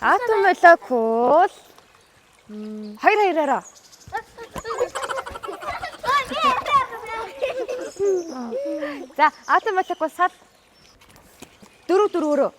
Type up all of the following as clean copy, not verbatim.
Атом молекул. Хоёр. За, атом молекул сал. 4.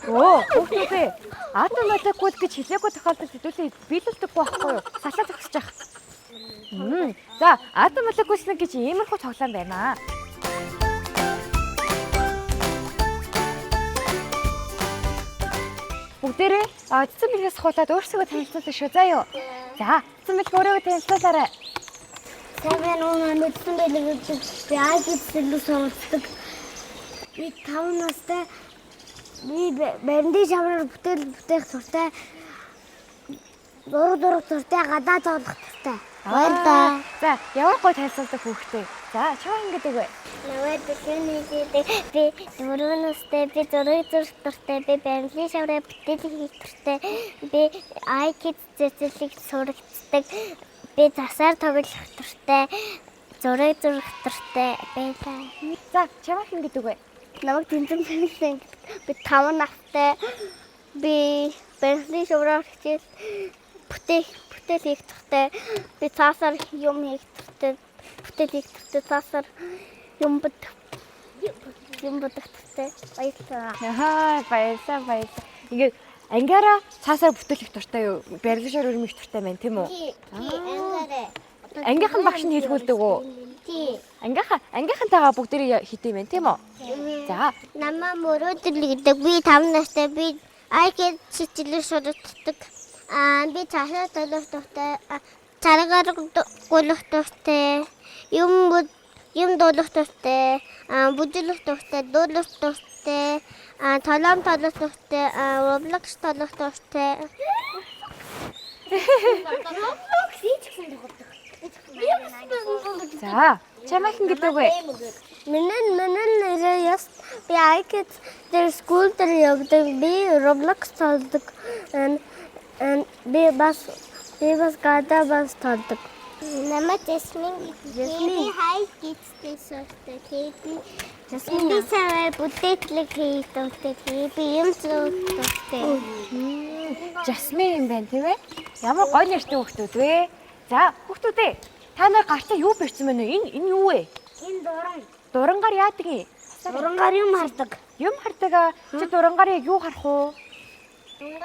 Оо, хүүхдүүдээ атом молекул гэж хэлээгүй тохиолдолд хэдүүлээ биелүүлдэггүй байхгүй юу? Салаа зогсож явах. За, атом молекулс гэж иймэрхүү тоглоом байна. Бүгдээрээ цэцэн бэлгээс хуулаад өөрсдөө танилцуулах шүү заа юу. За, цэцэн бэлг өөрийгөө танилцуулаарай. Сайн уу мэдсэн байлгүй чи би IT-ийг сонсдог. Би 5 настай. Би бэнди шавраар бүтээх туртай. Дураг туртай гадаа тоглох туртай. Баярлалаа. За, ямар гоё танилцуулдаг хүүхдээ. За, чаа ингэдэг вэ? Наваад тэнийг би 4 настай, би зураг зурх туртай, би бэнди шавраар бүтээх туртай. Би IT зэцэлийг суралцдаг. Би засаар тоглох туртай, зураг зурх туртай байлаа. За, чамаа хэн гэдэг вэ? Намайг тэнцэн хэлсэн. Би 5 настай. Би бэнхний шуураар хичээл бүтээх хийх туртай. Би цаасаар юм хийх туртай. Бүтээл хийх туртай. Цаасаар юм будах туртай. Баярлалаа. Баярлалаа. Ингээд ангиараа цаасаар бүтээл хийх туртай юу? Барилшаар өрмөх туртай байна тийм үү? Ангийнхан багш нь хэлгүүлдэг үү? Тий. Ангийнхантайгаа бүгдээ хийдэм байх тийм үү? За. Намаа мөрөөдөл гэдэг. Би 5 настай. Би IT чиглэлээр суралцдаг. Би цаашаа төлөх туртай. Царгаар гулах туртай. Юм дуулах туртай. Бүжиглэх туртай. Дуулах туртай. Толом толох туртай. Roblox толох туртай. За, чамаа хэн гэдэг вэ? Миний нэрээ яс би IT дээр скул дээр явдаг. Би Roblox толдог. Би бас гадаа бас толдог. Намайг Жасмин. Би хай гистэй сортой. Би сая бүтээл хийх туртай. Би юм зүүх туртай. Жасмин юм байна тийм ээ? Ямар гоё нэртэй хүүхдүүд вэ? За, хүүхдүүдээ та нар гартаа юу барьсан байна вэ? Энэ юу вэ? Энэ дуран. Дурангаар яадаг юм? Дурангаар юм хардаг. Юм хардаг. Чи дурангаар яг юу харах уу?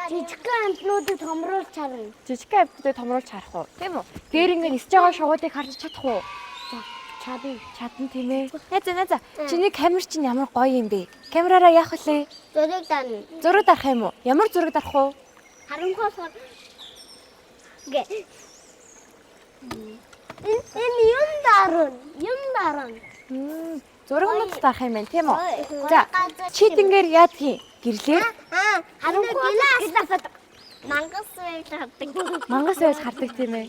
Жижигхэн амтнуудыг томруулж харна. Жижигхэн амтнуудыг томруулж харах уу? Тийм үү? Дээр ингэ нисэж байгаа шувуудыг харж чадах уу? Чадна тийм ээ. Найзаа. Чиний камер чинь ямар гоё юм бэ? Камераараа яах вэ? Зураг дарна. Зураг дарах юм уу? Ямар зураг дарах уу? Харанхуй. Энэ юм дарна. Зураг нь дарах юм байна тийм үү? За, чи тэнгээр яадгийн? Гэрлээ? Харанхуй. Мангас байл хардаг. Мангас байл хардаг тийм ээ.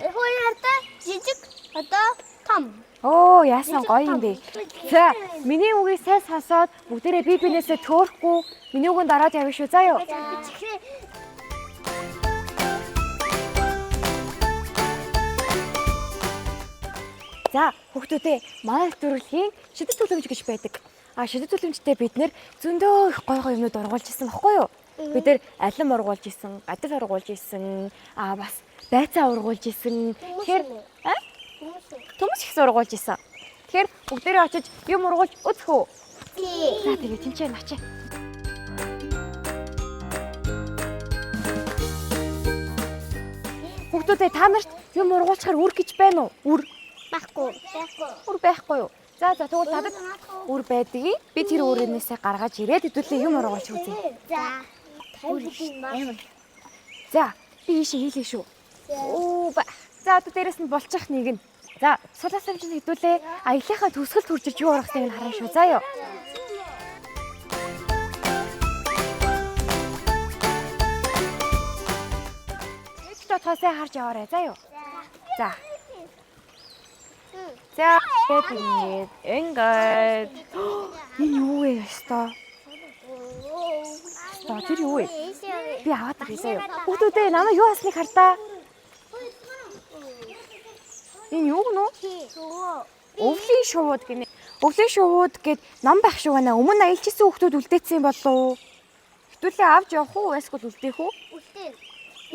Хөөе хартаа жижиг одоо том. Оо, яасан гоё юм бэ. За, миний үгийг сайн сонсоод бүгдээрээ бинээсээ төөрөхгүй миний үгэнд дараад явна шүү. Заа юу? За, хүүхдүүдээ манай нэвтрүүлгийн шидэт төлөмж гэж байдаг. Шидэт төлөмжтэй бид нэр зөндөө их гоё юмнууд ургуулж ирсэн баггүй юу? Бид нэр алим ургуулж ирсэн, гадар ургуулж ирсэн, бас байцаа ургуулж ирсэн. Тэгэхээр төмс их ургуулж ирсэн. Тэгэхээр бүгдээрээ очиж юм ургуулж үзэх үү? Тий. За, тэгээ тэнцээ очие. Хүүхдүүдээ та нарт юм ургуулчихаар үр гэж байна уу? Үр байхгүй юу? За тэгвэл надад үр байдгийг би тэр үрнээсээ гаргаж ирээд хэдүүлээ юм ургуулж үзье. За, би ийшээ хийлээ шүү. За одоо дээрэс нь болчих нэг нь. За, сулаас амжинд хэдүүлээ аяллахаа төсгөлд хүрчиж юу ургахыг нь хараа шүү. Заа юу. Эцэг тоосоо харж яваарай. Заа юу. За. За, ингээд. Энэ юу вэ ёстой? Тэр юу вэ? Би аваад ирээ юу? Хүүхдүүдээ намайг юу хасныг хардаа. Энэ юу гэнэ? Өвлийн шувууд гинэ. өвлийн шууд гэд ном байх шүү гэнэ. Өмнө аялжсэн хүүхдүүд үлдээсэн юм болов уу? Хэвтүүлээ авч явах уу? Эсвэл үлдээх үү? Үлдээ.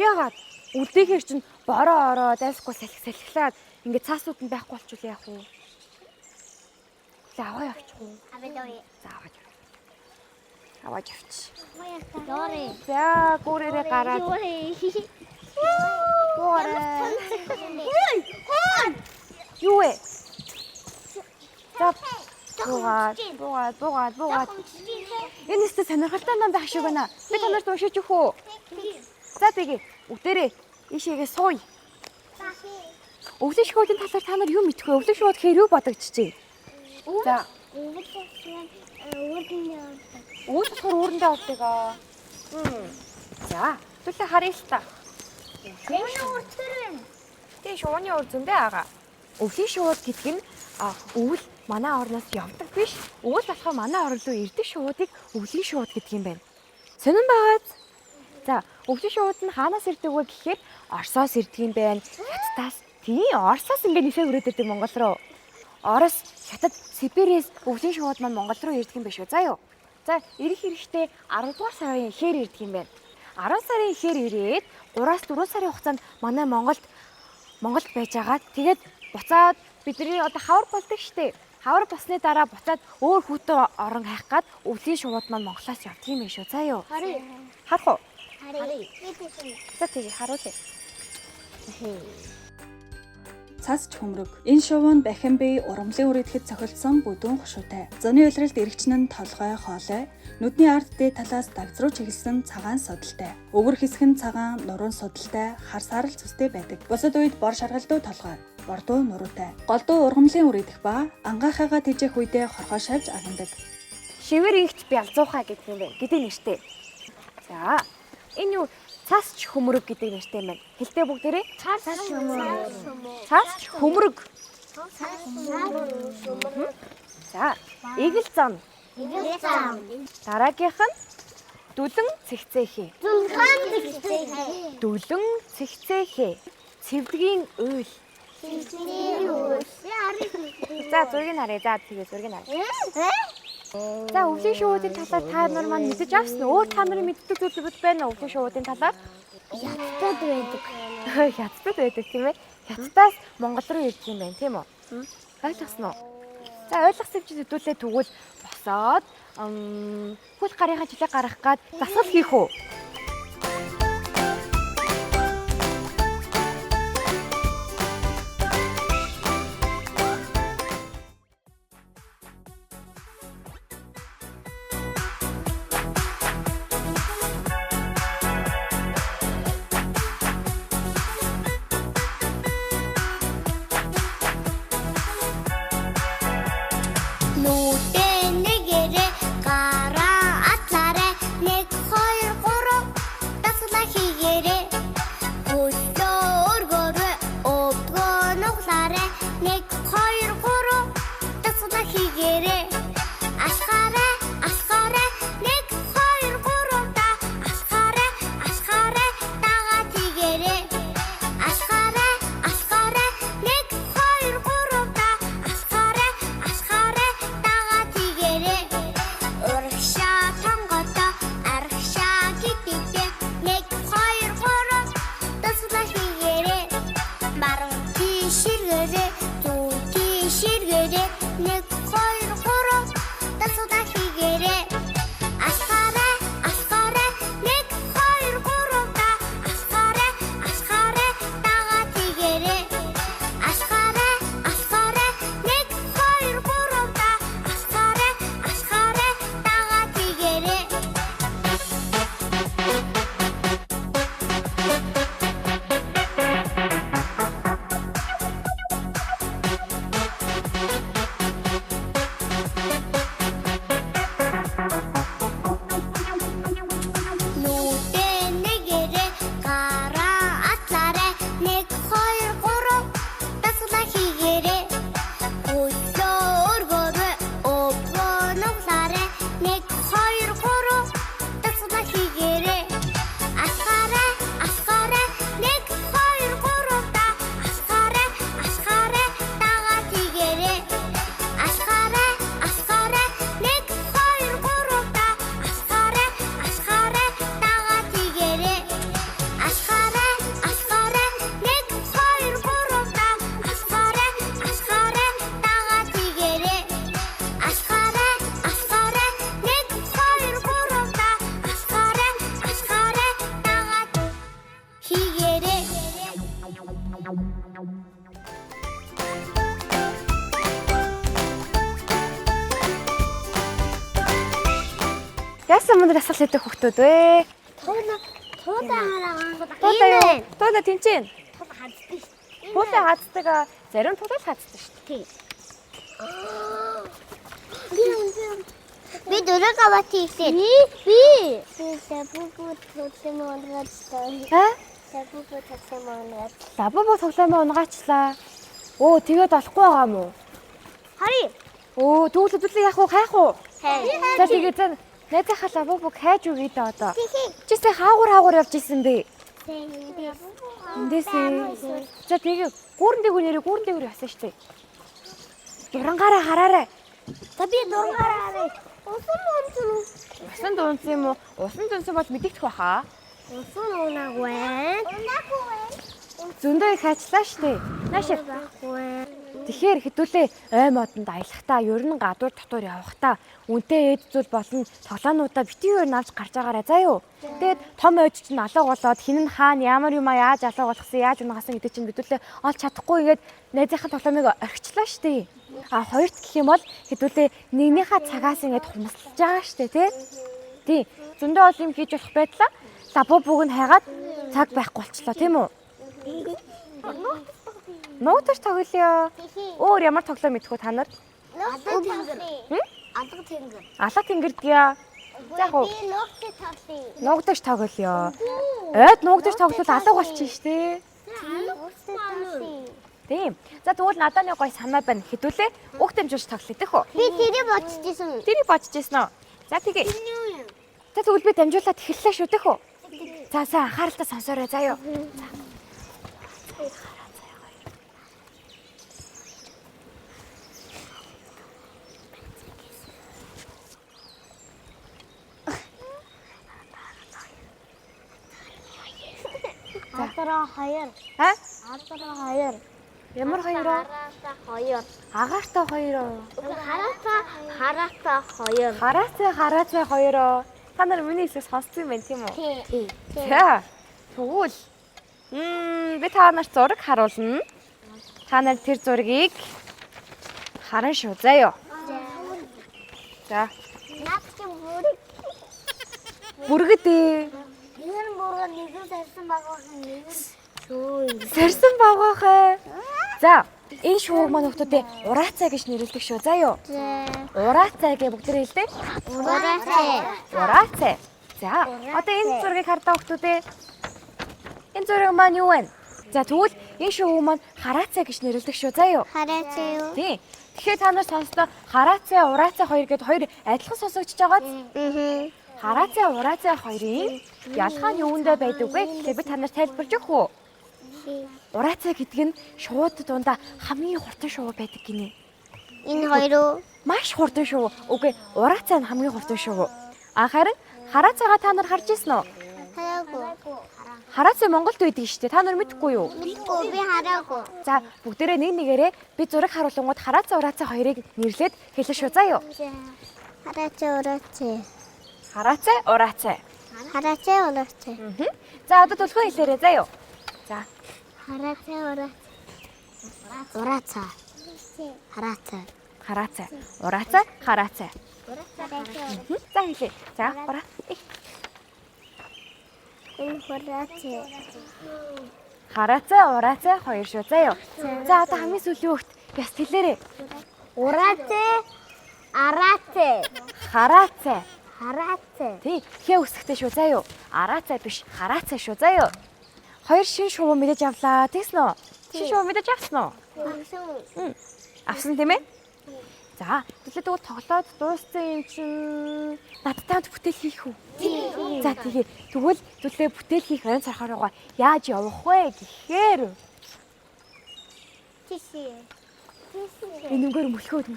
Яагаад? Үлдээхээр чинь бороо ороод эсвэл салхилаад ингээд цаасууд нь байхгүй болчихвол яах вэ? За аваа явчих уу? Аваа. За аваад явах. Аваад явчих. Дори. За гүүрээрээ гараад. Юу вэ? За буугаад. Энэ өстө сонирхолтой ном байх шиг байна. Би танарт уншиж өгөх үү? За тэгээ. Үдээрээ ийшээгээ сууя. Өвлийн шуудын талаар та нар юу мэдэх вэ? Өвлийн шууд хэр юу бодогдчихжээ? За. Өвөл болохоор үүрэндээ болдог аа. За, түлхэ харъя л та. Тэ шууны үр зөндөө агаа. Өвлийн шууд гэдэг нь өвөл манай орноос явдаг биш. Өвөл болохоор манай орн руу ирдэг шуудыг өвлийн шууд гэдэг юм байна. Сонин байгааз. За, өвлийн шууд нь хаанаас ирдэг вэ гэхээр Оросоос ирдэг юм байна. Хятадаас. Тийм, Оросоос ингээд нисээ өрөөд ирдэг Монгол руу. Орос, Хятад, Сибирээс өвлийн шууд маань Монгол руу ирдэг юм биш үү? За юу. За, ирэх хэрэгтээ 10 дугаар сарын ихээр ирдэг юм байна. 10 сарын ихээр ирээд 3-4 сарын хугацаанд манай Монголд байж агаад тэгээд буцаад бидний одоо хавар болдог штеп. Хавар болсны дараа буцаад өөр хүүтэн орон хайх гад өвлийн шууд маань Монголоос явдаг юм биш үү? За юу. Харах уу? За тэгээ харуулъя. Цас чөмрөг. Энэ шоу нь Бахимбей урамлын үр идэхэд цохилдсон бүдүүн хушуутай. Зуны улиралд эргэгчэн нь толгой хоолой, нүдний ард дээд талаас давз руу чиглэсэн цагаан судалтай. Өвөр хэсэг нь цагаан, нуруун судалтай, хар саарал цэстэй байдаг. Бусад үед бор шаргалдуу толгой, бордуу нуруутай. Голдуу ургамлын үр идэх ба ангаахайгаа тэжээх үедээ хорхоо шавж агнадаг. Шивэр ихч бялзуухай гэдэг юм байна. Гэдэг нэртэй. За, энэ юу цас хөмрөг гэдэг нэртэй юм байна. Хэлтэй бүгдээрээ цас хөмрөг. За, игэл зам. Дараагийнх нь дүлэн цэгцээхээ. Дүлэн цэгцээхээ. Цэвдгийн уйл. За, зургийг харъя. За, тэгээ зургийг харъя. За, өвлийн шуудын талаар та нар маань мэдэж авсан уу? Өөр та нарын мэддэг зүйлүүд байна уу өвлийн шуудын талаар? Хятад байдаг. Хятад байдаг тийм ээ. Хятадаас Монгол руу ирдэг юм байна, тийм үү? Ойлгосноо? За, ойлгосон юм чи хэдүүлээ тэгвэл босоод хөл гарынхаа жилээ гаргах гад засал хийх үү? Яасан мөн дасгал хийдэг хүүхдүүд вэ? Туудаа хараагаа. Туулаа юу? Туулаа тэнцэн. Туудаа хаддаг шүү. Туулаа хаздаг. Зарим туулаа л хаздаг шүү. Тий. Би дөрөв аваад хийлээ. Би сабуу төлөм унгаачтай. Сабуу төлөм унгач. Лабабо тоглоомоо унгаачлаа. Оо тэгээд болохгүй байгаа мó. Хари. Оо тэгвэл өдөртөө яах вэ? Хайх уу? Хай. За тэгээд найзынхаа лабабог хайж өгье даа одоо. Чисээ хаагур явж исэн бэ? Эндээсээ. За тэгээд гүүрэн дээгүүр яасан штэ. Дурангаараа хараарай. За би дургаараа харъя. Усан дуунсан юм уу? Усан дуунсан бол мэдэгдэх байхаа. Усан унаагүй. Зөндөө их ажиллаа штэ. Наашаа. Тэгэхээр хэдүүлээ ой модонд аялахдаа ер нь гадуур дотор явахдаа үнтэй эд зүйл болон тоглоонуудаа битгий юу навж гарч байгаарай заа юу. Тэгээд том ойд чинь алга болоод хин нь хаана ямар юм яаж алга болгосон яаж унгасан гэдэг чинь хэдүүлээ олж чадахгүй игээд найзынхаа тоглоомыг орхичлаа штэ. А хоёрт гэх юм бол хэдүүлээ нэгнийхээ цагаас ингээд хумсалж байгаа штэ тий. Зөндөө ол юм хийж болох байдлаа лабубуг нь хайгаад цаг байхгүй болчлоо тийм үү? Нууташ тоглоё. Өөр ямар тоглоом мэдэх вэ та нар? Алга тэнгэр. Алга тэнгэр. Алга тэнгэрдгийа. За хоо. Би ногтой тоглоё. Нугдаж тоглоё. Ойд нугдаж тоглол алга болчих штэ. Тийм. За тэгвэл надад нэг гой санаа байна. Хэдүүлээ үг дамжуулж тоглох идэх үү? Би тэрийг бодчихсон. Тэрийг бодчихсон уу? За тэгээ. За тэгвэл би дамжуулаад эхэллээ шүү дэх үү? За анхааралтай сонсоорой заа юу. Адраа 2. Ха? Адраа 2. Ямар хоёроо? Агаартай 2. Агаартай хоёроо. Хараацай 2. Хоёроо. Та нар миний хэлсийг сонссон юм байна тийм үү? Тий. За. Тэгвэл би та нарт зураг харуулна. Та нар тэр зургийг харан шүү заа юу. За. Наад чи бүрэг. Бүргэдээ. Энэ бүрэг нэгэн сарсан багахан нэгэн шүү. Сарсан багаахай. За, энэ шууг маань хүмүүстэй ураацай гэж нэрлэдэг шүү заа юу. Ураацай гэж бүгдээ хэлдэг. Ураацай. За, одоо энэ зургийг хардаа хүмүүстэй. Энэ зураг маань юу вэ? За, тэгвэл энэ шууг маань хараацай гэж нэрлэдэг шүү заа юу. Хараацай юу? Тий. Тэгэхээр та нар сонсноо хараацай, ураацай хоёр гэдээ хоёр адилхан сонсогдож байгааз. Хараацай, ураацай хоёрын ялгаа нь юундэ байдаг вэ гэхлээр би та нарт тайлбарж өгөх үү? Ураацай гэдэг нь шууд дундаа хамгийн хурдан шуу байдаг гинэ. Энэ хоёр уу? Маш хурдан шуу. Үгүй, ураацай нь хамгийн хурдан шуу. Харин хараацайгаа та нар харж ирсэн үү? Хараагүй. Хараацай Монголд байдаг шүү дээ. Та нар мэдэхгүй юу? Мэдгүй би хараагүй. За, бүгдээрээ нэг нэгээрээ би зураг харуулгууд хараацай, ураацай хоёрыг нэрлээд хэлэн шүү заа юу. Хараацай, ураацай. Хараацай, ураацай. Хараацай, ураацай. За, одоо төлхөө хэлээрэй заа юу. За. Хараацай, ураацай. Ураацай. Хараацай. Хараацай, ураацай, хараацай. Хараацай. За хэлээ. За, ураа. Энэ хураацай. Хараацай, ураацай хоёр шүү заа юу. За, одоо хамгийн сүүлийн хөлт яс хэлээрэй. Ураацай. Араацай. Хараацай. Хараацай. Тий, хээ үсгтэй шүү заа юу. Араацай биш, хараацай шүү заа юу. Хоёр шин шувуу мэдэж авлаа. Тэгсэн үү? Шин шувуу мэдэж авсан уу? Авсан тийм ээ? За, тэгвэл тоглоод дууссан юм чинь надтай бүтээл хийх үү? За тэгээ. Тэгвэл бүтээл хийх ойн цархаараа яаж явах вэ гэхээр Тийшээ. энэ нүгээр мөлхөөд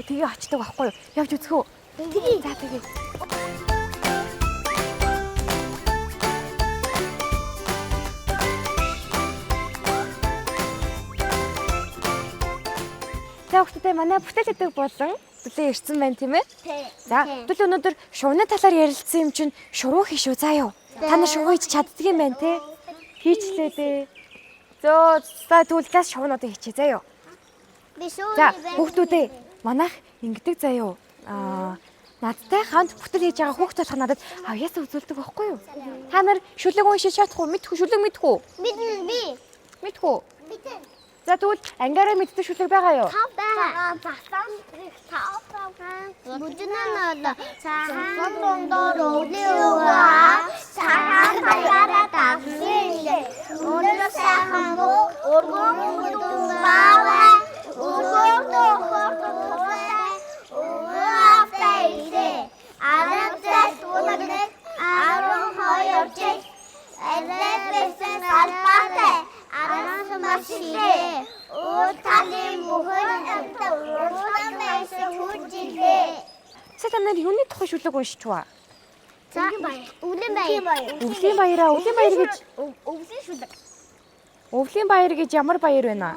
тэгээ очдог байхгүй юу? Явж үзэх үү? За тэгээ. За хүүхдүүдээ манай бүтээл хийдэг болон бүлээн ирсэн байна тийм ээ? За бүлээн өнөөдөр шувны талаар ярилцсан юм чинь шувуу хийш үү заа юу? Та нар шувуу хийж чаддаг юм байна те? Хийчлээ дээ. За тэгвэл класс шувнуудыг хийчихье заа юу? Би шууд За хүүхдүүдээ манайх ингэдэг заа юу? надтай хамт бүтэл хийж байгаа хүүхд болох надад авьяасаа үзүүлдэг байхгүй юу? Та нар шүлэг уншиж чадах уу? Мэдэх үү? Шүлэг мэдэх үү? Мэднэ би. Мэдэх үү? Мэднэ. За тэгвэл ангиараа мэддэг шүлэг байгаа юу? Тав байгаа. Багтаан тав байгаа. Бүжнэнэ цаахан дондор өвлөва. Цаахан баяраа тавсилээ. Өндөр сайхан боо өргөн баава. Өргөн тохортой. Уафтайсе. Арабтай тулгын 12 жил. Элэвэсэн албатай. Араас машинээ. Уталын бүхэн уртамайсан хүчилээ. Та нар юуны тухай шүлэг уншиж ба? За өвлийн баяр. Өвлийн баяраа, өвлийн баяр гэж Өвлийн шүлэг. өвлийн баяр гэж ямар баяр вэ наа?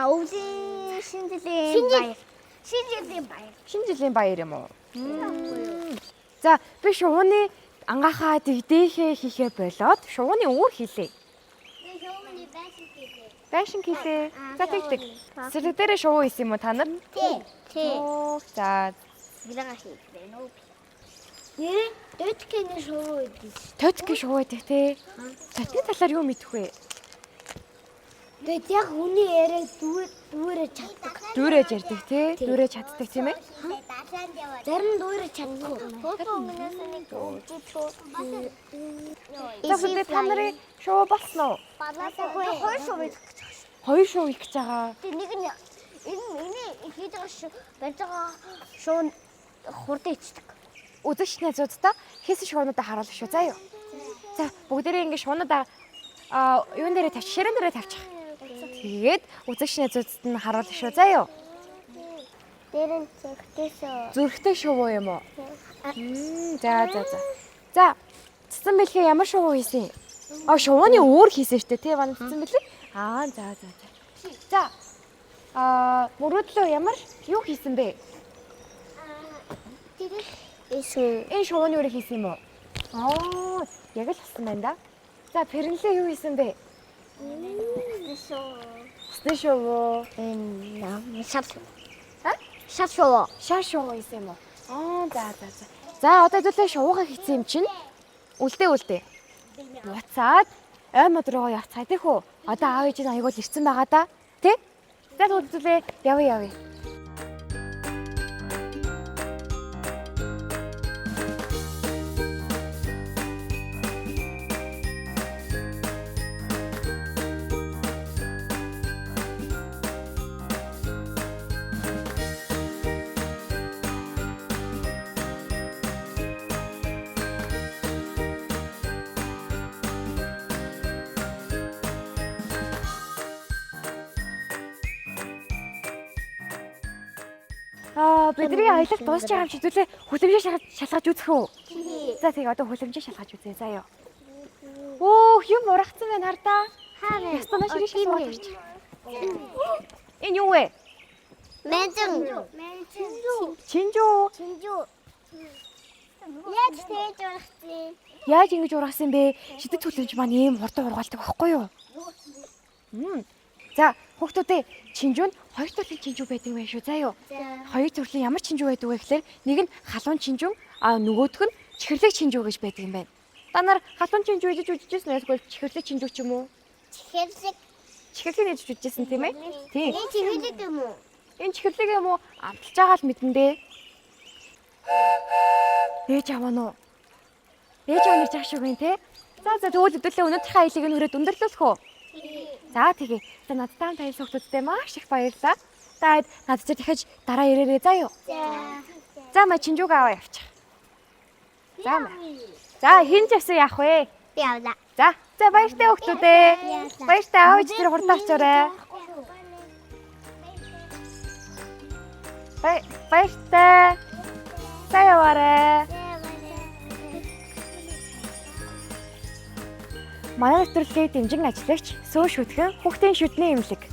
Өвлийн шинжлэлийн баяр. Шинжлэлийн баяр. Шинэ жилийн баяр юм уу? За би шувууны ангахаа дэгдээхээ хийхээ болоод шувууны өөр хийлээ. Байшин хийлээ. За тэгдэг. Зэрэг дээрээ шувуу хийсэн юм уу та нар? Тий. За Билага хийлээ нөө. Нэр дөткөний шоу өгдөө. тоцгийн шувуу байдаг те. Тоцгийн талаар юу мэдэх вэ? Тэгээд яг хүний яриаг дүүрээ чаддаг. Дүүрэж ярьдаг те. Дүүрэж чаддаг тийм ээ? Зарим дүүрээ чаддаг. За бүгд та нарын шувуу болсноо? Хоёр шоу өгдөг. Хоёр шувуу их гэж байгаа. Тэг нэг нь энэ хийж байгаа барьж байгаа шоу хурдан ичдэг. Үзэгч найзуудаа хийсэн шуунуудаа харуулах шүү заа юу. За бүгдээрээ ингэ шуунуудаа юун дээрээ тавьчих, ширээн дээрээ тавьчих. Тэгээд үзэгч найзуудад нь харуулах шүү заа юу. Дээрэн зөгтөөсөө. Зүрхтэй шувуу юм уу? За. За цэцэн бэлгээ ямар шувуу хийсэн? Шувууны өөр хийсэн штэ тий манай цэцэн бэлэг. За. За мөрөдлөө ямар юу хийсэн бэ? Энэ шувууны өөр хийсэн юм уу? Яг л болсон байна да. За пэрнлээ юу хийсэн бэ? Усны шувуу. Шат шоу. Шар шувуу хийсэн юм уу? За. За одоо хэдүүлээ шувуугаа хийсэн юм чинь үлдээ. Буцаад ой мод руу явцгаа тийх үү? Одоо аав ээж нь аягуул ирсэн байгаа да. Тэ? За хэдүүлээ явъя. Бидний аялал дуусч байгаа юм чи хэдүүлээ хүлэмжээ шалгаж үзэх үү? За тэгээ одоо хүлэмжээ шалгаж үзье заа юу. Юм урагцсан байна хардаа. Ястана ширээ шалгаж. Энэ юу вэ? Мэнзэн. Чинжүү. Яаж тэгж урагцсан? Яаж ингэж ургасан бэ? Шидэт хүлэмж маань ийм хурдан ургаалдаг байхгүй юу? За хүүхдүүдээ чинжүү нь хоёр төрлийн чинжүү байдаг байх шүү заа юу. Хоёр төрлийн ямар чинжүү байдаг вэ гэхээр нэг нь халуун чинжүү, нөгөөх нь чихэрлэг чинжүү гэж байдаг юм байна. Та нар халуун чинжүү гэж үжижсэн эсвэл чихэрлэг чинжүү ч юм уу? Чихэрлэг гэж үжижсэн тийм ээ? Тийм. Энэ чихэрлэг юм уу? Энэ чихэрлэг юм уу? Амталж байгаа л мэдэн дээ. Ээж аваа нь. Ээж аваа нэрж ах шиг юм те. За тэгвэл өдөртөө өнөөдрийнхээ аялыг нь хүрээд өндөрлүүлэх үү? За тэгээ. За надтай хамт аялсан хүмүүстээ маш их баярлалаа. Даад надад ч дахиж дараа ирээрэй заа юу. За маа чинжүүг аваа явчих. За хин ч ясан яах вэ? Би авлаа. За баяртай хүмүүстээ. Баяртай аавч тэр хурдан очоорой. Баяртай. Сайн яваарай. Манай нэвтрүүлгийн дэмжин ажиллагч Сөө шүтгэн хүүхдийн шүдний эмнэлэг